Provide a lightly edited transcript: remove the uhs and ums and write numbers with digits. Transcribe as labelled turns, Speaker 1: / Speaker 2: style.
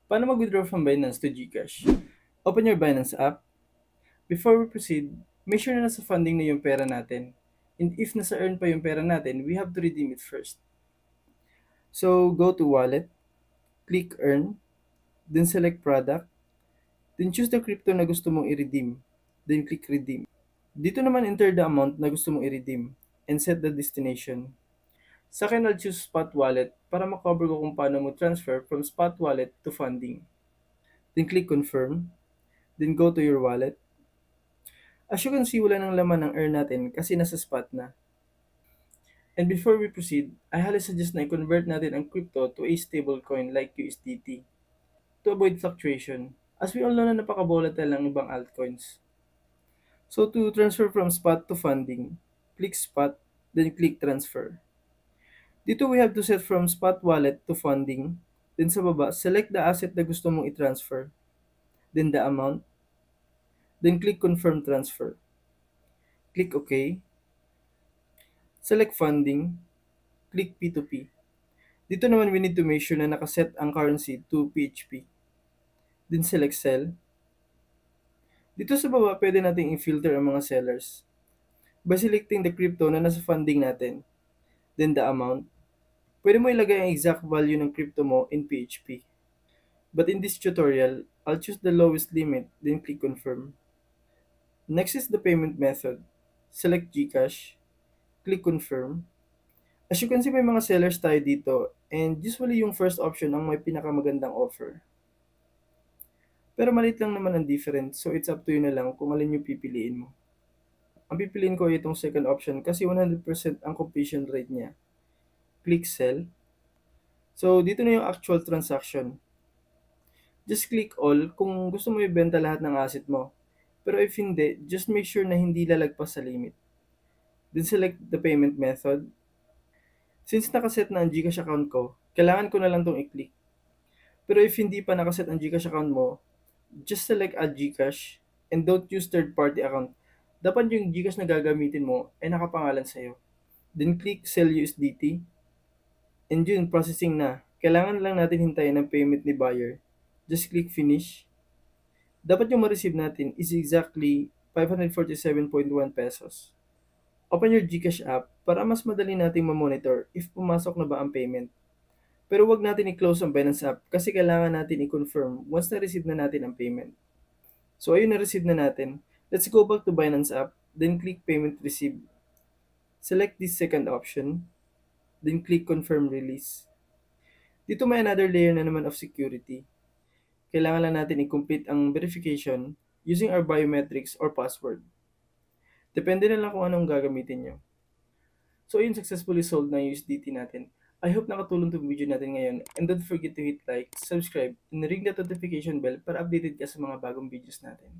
Speaker 1: Paano mag-withdraw from Binance to GCash? Open your Binance app. Before we proceed, make sure na nasa funding na yung pera natin. And if nasa earn pa yung pera natin, we have to redeem it first. So, go to Wallet, click Earn, then select Product, then choose the crypto na gusto mong i-redeem, then click Redeem. Dito naman enter the amount na gusto mong i-redeem and set the destination. Sa akin, I'll choose Spot Wallet para makover ko kung paano mo transfer from Spot Wallet to funding. Then click Confirm, then go to your wallet. As you can see, wala nang laman ng earn natin kasi nasa spot na. And before we proceed, I highly suggest na i-convert natin ang crypto to a stable coin like USDT to avoid fluctuation, as we all know na napaka-volatile ng ibang altcoins. So to transfer from spot to funding, click spot, then click transfer. Dito we have to set from spot wallet to funding, then sa baba, select the asset na gusto mong i-transfer, then the amount, then click confirm transfer. Click OK. Select funding, click P2P. Dito naman we need to make sure na nakaset ang currency to PHP. Then select sell. Dito sa baba, pwede nating i-filter ang mga sellers by selecting the crypto na nasa funding natin. Then the amount. Pwede mo ilagay ang exact value ng crypto mo in PHP. But in this tutorial, I'll choose the lowest limit, then click confirm. Next is the payment method. Select GCash, click confirm. As you can see, may mga sellers tayo dito, and usually yung first option ang may pinakamagandang offer. Pero maliit lang naman ang difference, so it's up to you na lang kung alin yung pipiliin mo. Ang pipiliin ko ay itong second option kasi 100% ang completion rate niya. Click sell. So, dito na yung actual transaction. Just click all kung gusto mo ibenta lahat ng asset mo. Pero if hindi, just make sure na hindi lalagpas sa limit. Then select the payment method. Since nakaset na ang GCash account ko, kailangan ko na lang itong i-click. Pero if hindi pa nakaset ang GCash account mo, just select add GCash and don't use third-party account. Dapat yung GCash na gagamitin mo ay nakapangalan sa'yo. Then click sell USDT. And yun, processing na. Kailangan lang natin hintayin ang payment ni buyer. Just click finish. Dapat yung ma-receive natin is exactly 547.1 pesos. Open your GCash app para mas madali nating ma-monitor if pumasok na ba ang payment. Pero wag natin i-close ang Binance app kasi kailangan natin i-confirm once na-receive na natin ang payment. So ayun, na-receive na natin. Let's go back to Binance app, then click payment received. Select this second option, then click confirm release. Dito may another layer na naman of security. Kailangan lang natin i-complete ang verification using our biometrics or password. Depende na lang kung anong gagamitin nyo. So yun, successfully sold na USDT natin. I hope nakatulong itong video natin ngayon, and don't forget to hit like, subscribe, and ring the notification bell para updated ka sa mga bagong videos natin.